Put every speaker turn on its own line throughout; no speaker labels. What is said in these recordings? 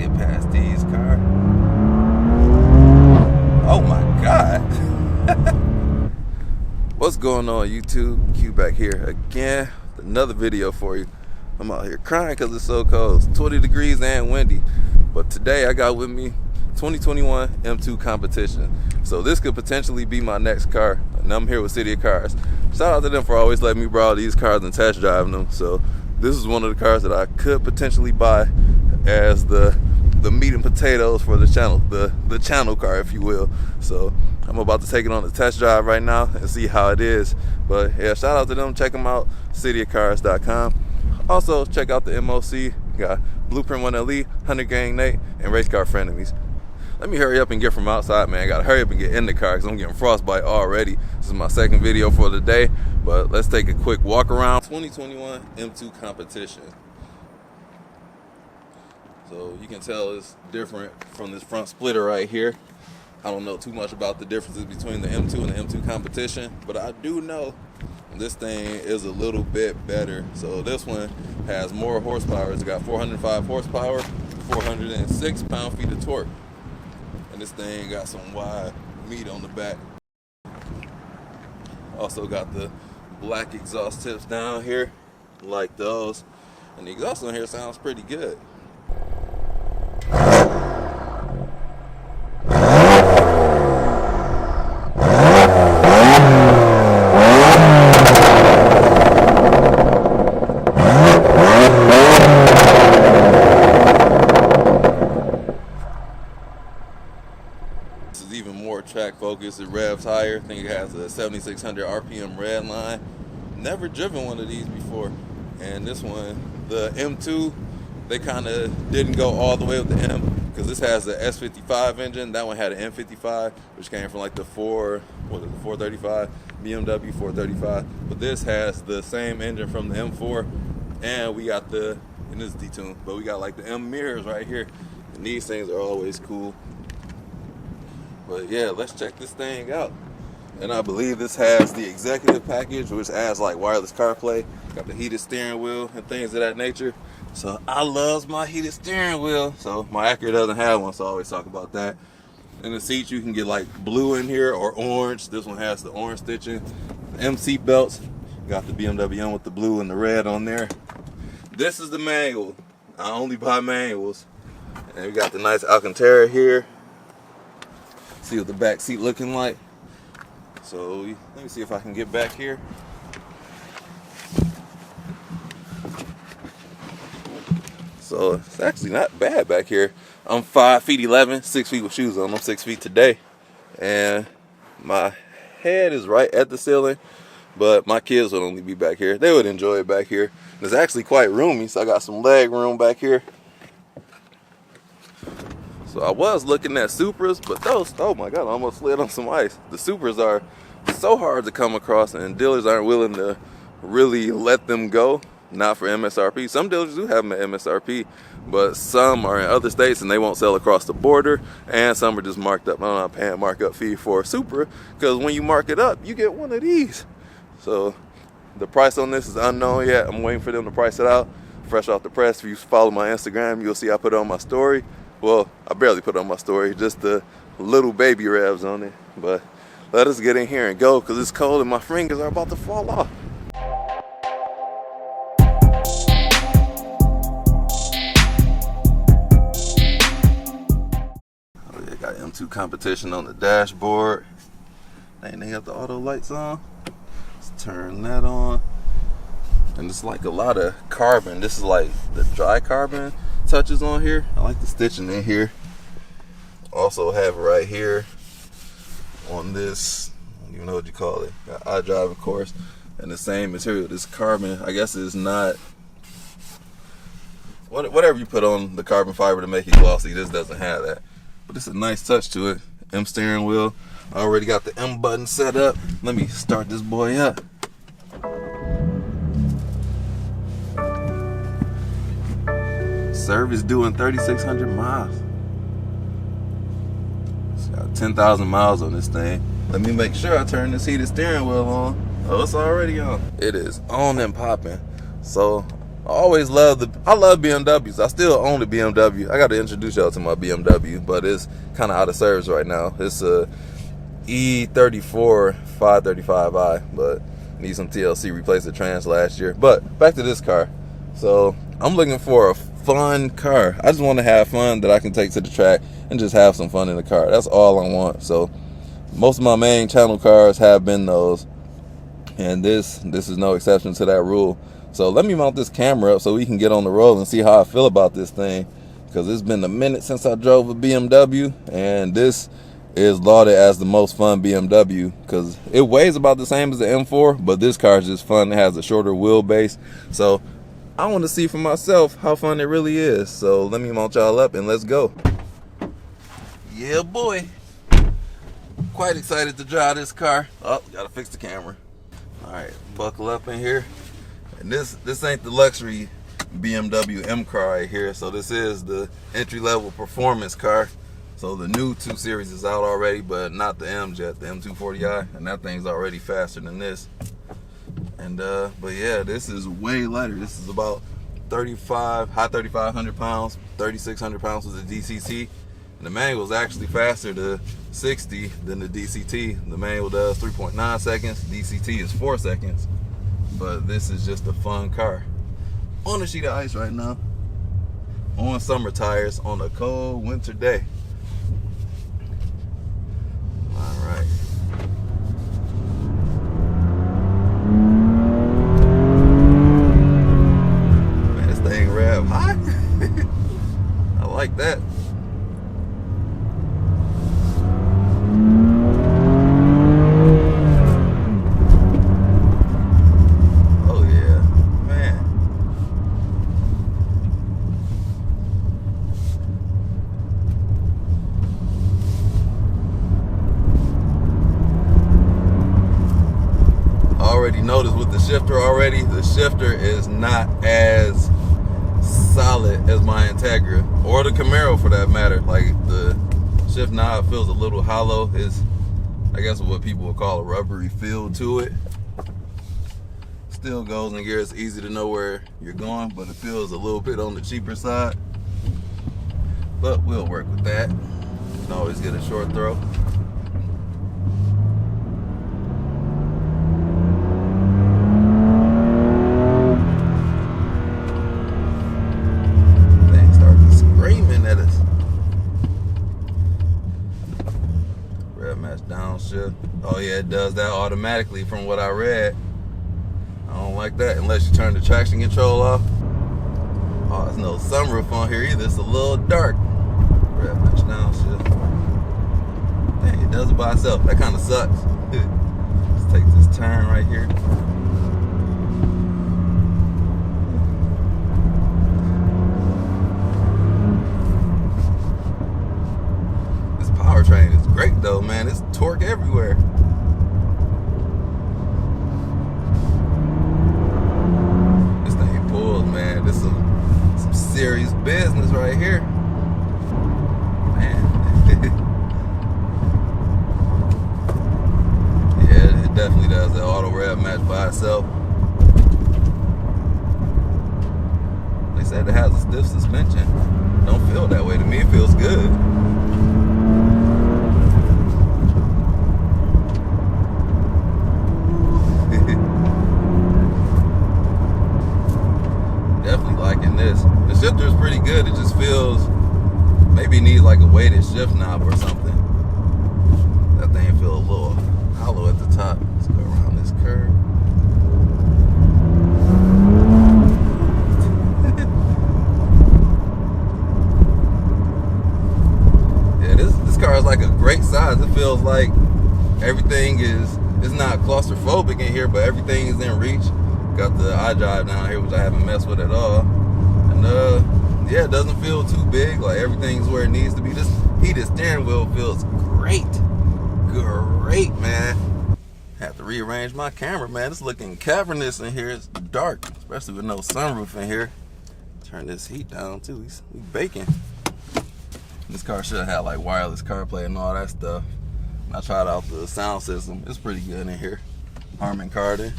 get past these cars. Oh my God. What's going on, YouTube? Q back here again. Another video for you. I'm out here crying because it's so cold. It's 20 degrees and windy. But today I got with me 2021 M2 Competition. So this could potentially be my next car. And I'm here with City of Cars. Shout out to them for always letting me borrow these cars and test driving them. So this is one of the cars that I could potentially buy as the meat and potatoes for the channel, the channel car, if you will. So I'm about to take it on a test drive right now and see how it is. But yeah, shout out to them. Check them out, cityofcars.com. Also check out the MOC. You got Blueprint 1 LE, Hunter Gang Nate, and Race Car Frenemies. Let me hurry up and get from outside, man. I gotta hurry up and get in the car because I'm getting frostbite already. This is my second video for the day, but let's take a quick walk around. 2021 M2 Competition. So you can tell it's different from this front splitter right here. I don't know too much about the differences between the M2 and the M2 Competition, but I do know this thing is a little bit better. So this one has more horsepower. It's got 405 horsepower, 406 pound-feet of torque. And this thing got some wide meat on the back. Also got the black exhaust tips down here, like those. And the exhaust on here sounds pretty good. This is even more track focused. It revs higher. I think it has a 7,600 RPM red line. Never driven one of these before. And this one, the M2, they kind of didn't go all the way with the M, because this has the S55 engine. That one had an M55, which came from like the 435, BMW 435. But this has the same engine from the M4, and we got the, and this is detuned, but we got like the M mirrors right here. And these things are always cool. But yeah, let's check this thing out. And I believe this has the executive package, which adds like wireless CarPlay. Got the heated steering wheel and things of that nature. So I love my heated steering wheel. So my Acura doesn't have one, so I always talk about that. In the seats, you can get like blue in here or orange. This one has the orange stitching. M seat belts. Got the BMW M with the blue and the red on there. This is the manual. I only buy manuals. And we got the nice Alcantara here. See what the back seat looking like. So let me see if I can get back here. So it's actually not bad back here. I'm 5 feet 11, 6 feet with shoes on. I'm 6 feet today. And my head is right at the ceiling. But my kids would only be back here. They would enjoy it back here. It's actually quite roomy, so I got some leg room back here. So I was looking at Supras, but those, oh my God, I almost slid on some ice. The Supras are so hard to come across, and dealers aren't willing to really let them go. Not for MSRP. Some dealers do have them at MSRP, but some are in other states and they won't sell across the border, and some are just marked up. I'm not paying a markup fee for a Supra, because when you mark it up, you get one of these. So the price on this is unknown yet. I'm waiting for them to price it out. Fresh off the press. If you follow my Instagram, you'll see I put it on my story. Well, I barely put it on my story, just the little baby revs on it. But let us get in here and go, because it's cold and my fingers are about to fall off. Oh yeah, got M2 Competition on the dashboard. And they have the auto lights on. Let's turn that on. And it's like a lot of carbon. This is like the dry carbon touches on here. I like the stitching in here. Also have it right here on this, I don't even know what you call it, iDrive, of course, and the same material. This carbon, I guess, is not whatever you put on the carbon fiber to make it glossy. This doesn't have that, but it's a nice touch to it. M steering wheel. I already got the M button set up. Let me start this boy up. Service doing 3,600 miles. It's got 10,000 miles on this thing. Let me make sure I turn this heated steering wheel on. Oh, it's already on. It is on and popping. So I love BMWs. I still own a BMW. I got to introduce y'all to my BMW, but it's kind of out of service right now. It's a E34 535i, but need some TLC, replaced the trans last year. But back to this car. So I'm looking for a fun car. I just want to have fun that I can take to the track and just have some fun in the car. That's all I want. So most of my main channel cars have been those, and this is no exception to that rule. So let me mount this camera up so we can get on the road and see how I feel about this thing, because it's been a minute since I drove a BMW, and this is lauded as the most fun BMW because it weighs about the same as the M4, but this car is just fun. It has a shorter wheelbase, so I want to see for myself how fun it really is. So let me mount y'all up and let's go. Yeah, boy. Quite excited to drive this car. Oh, gotta fix the camera. All right, buckle up in here. And this ain't the luxury BMW M car right here. So this is the entry-level performance car. So the new 2 Series is out already, but not the M jet, the M240i, and that thing's already faster than this. And but yeah, this is way lighter. This is about high 3,500 pounds, 3,600 pounds with the DCT. And the manual is actually faster to 60 than the DCT. The manual does 3.9 seconds, DCT is 4 seconds. But this is just a fun car. On a sheet of ice right now, on summer tires, on a cold winter day. All right. Man, this thing rev high. I like that. Notice with the shifter already, the shifter is not as solid as my Integra or the Camaro for that matter. Like the shift knob feels a little hollow. Is I guess what people would call a rubbery feel to it. Still goes in gear. It's easy to know where you're going, but it feels a little bit on the cheaper side. But we'll work with that. You can always get a short throw. Oh yeah, it does that automatically from what I read. I don't like that unless you turn the traction control off. Oh, there's no sunroof on here either. It's a little dark. Rev match downshift. Dang, it does it by itself. That kind of sucks. Let's take this turn right here. This powertrain is great though, man. It's torque everywhere. This thing pulls, man. This is some serious business right here. Man. Yeah, it definitely does the auto rev match by itself. They said it has a stiff suspension. Don't feel that way to me. It feels good. The shifter is pretty good. It just feels maybe needs like a weighted shift knob or something. That thing feels a little hollow at the top. Let's go around this curve. Yeah, this car is like a great size. It feels like everything it's not claustrophobic in here, but everything is in reach. Got the iDrive down here, which I haven't messed with at all. And yeah, it doesn't feel too big. Like everything's where it needs to be. This heated steering wheel feels great. Great, man. Have to rearrange my camera, man. It's looking cavernous in here. It's dark, especially with no sunroof in here. Turn this heat down too. We baking. This car should have like wireless CarPlay and all that stuff. I tried out the sound system. It's pretty good in here. Harman Kardon.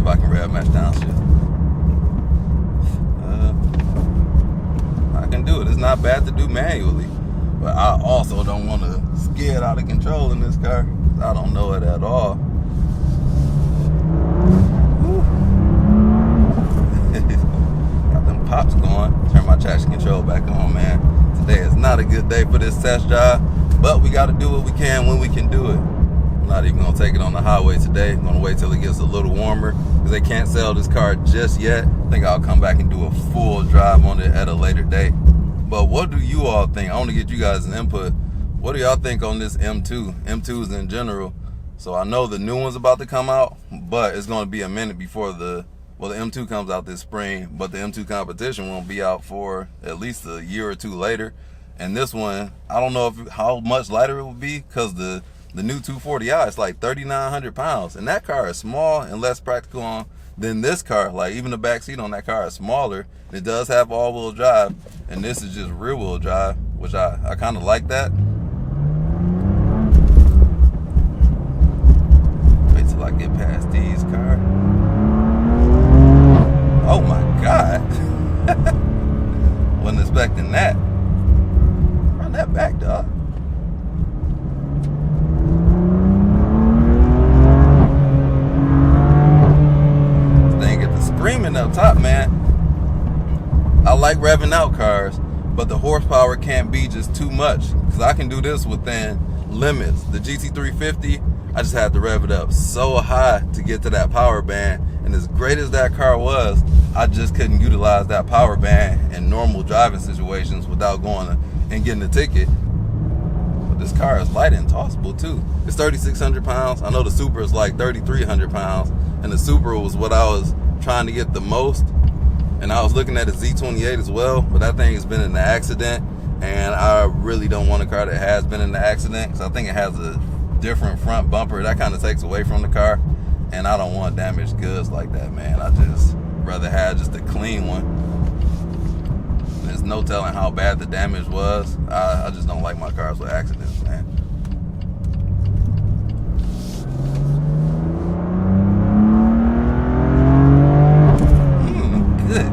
I can rev match downshift. I can do it. It's not bad to do manually, but I also don't want to skid out of control in this car. I don't know it at all. Got them pops going. Turn my traction control back on, man. Today is not a good day for this test drive, but we got to do what we can when we can do it. I'm not even going to take it on the highway today. I'm going to wait till it gets a little warmer because they can't sell this car just yet. I think I'll come back and do a full drive on it at a later date. But what do you all think? I want to get you guys an input. What do y'all think on this M2? M2s in general. So I know the new one's about to come out, but it's going to be a minute before the M2 comes out this spring, but the M2 Competition won't be out for at least a year or two later. And this one, I don't know how much lighter it will be because the new 240i is like 3,900 pounds. And that car is small and less practical than this car. Like even the back seat on that car is smaller. It does have all-wheel drive, and this is just rear-wheel drive, which I kind of like that. Wait till I get past these cars. Oh my God. Wasn't expecting that. Run that back, dog. This thing get the screaming up top, man. I like revving out cars, but the horsepower can't be just too much because I can do this within limits. The GT350, I just had to rev it up so high to get to that power band. And as great as that car was, I just couldn't utilize that power band in normal driving situations without going and getting a ticket. But this car is light and tossable too. It's 3,600 pounds. I know the Supra is like 3,300 pounds. And the Supra was what I was trying to get the most. And I was looking at a Z28 as well, but that thing has been in an accident. And I really don't want a car that has been in an accident because I think it has a different front bumper. That kind of takes away from the car. And I don't want damaged goods like that, man. I just rather have just a clean one. There's no telling how bad the damage was. I just don't like my cars with accidents, man. Good.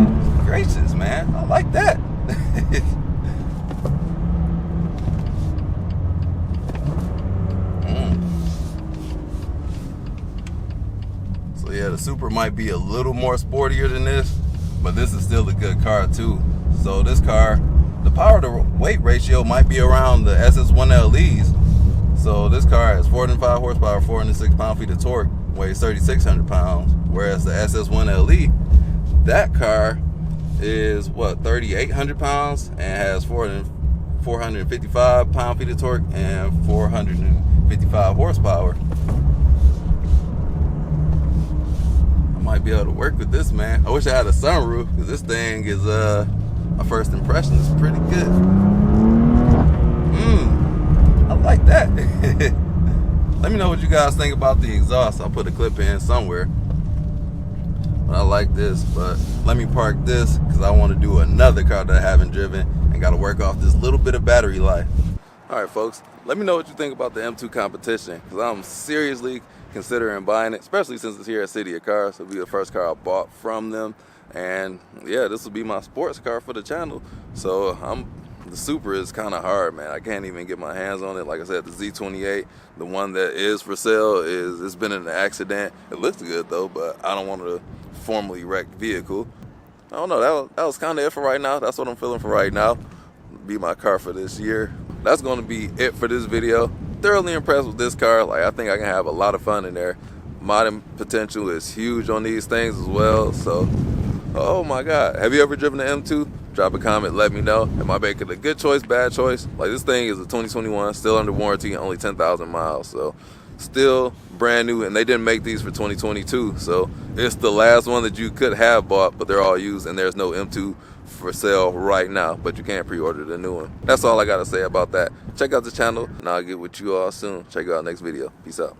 Goodness gracious, man. I like that. So yeah, the Supra might be a little more sportier than this, but this is still a good car too. So this car, the power to weight ratio might be around the SS1LEs. So this car has 405 horsepower, 406 pound-feet of torque, weighs 3,600 pounds. Whereas the SS1LE, that car is what, 3,800 pounds and has 455 pound-feet of torque and 455 horsepower. I might be able to work with this, man. I wish I had a sunroof because this thing is my first impression is pretty good. I like that. Let me know what you guys think about the exhaust. I'll put a clip in somewhere. But I like this, but let me park this because I want to do another car that I haven't driven and got to work off this little bit of battery life. All right, folks, let me know what you think about the M2 Competition because I'm seriously considering buying it, especially since it's here at City of Cars. It'll be the first car I bought from them. And yeah, this will be my sports car for the channel. So the Supra is kind of hard, man. I can't even get my hands on it. Like I said, the Z28, the one that is for sale, it's been in an accident. It looks good though, but I don't want to formally wrecked vehicle. I don't know, that was kind of it for right now. That's what I'm feeling for right now. Be my car for this year. That's going to be it for this video. Thoroughly impressed with this car. Like, I think I can have a lot of fun in there. Modding potential is huge on these things as well. So, oh my God, have you ever driven the M2? Drop a comment, let me know. Am I making a good choice, bad choice? Like, this thing is a 2021, still under warranty, only 10,000 miles. So still brand new, and they didn't make these for 2022. So it's the last one that you could have bought, but they're all used, and there's no M2 for sale right now, but you can pre-order the new one. That's all I gotta say about that. Check out the channel, and I'll get with you all soon. Check you out next video. Peace out.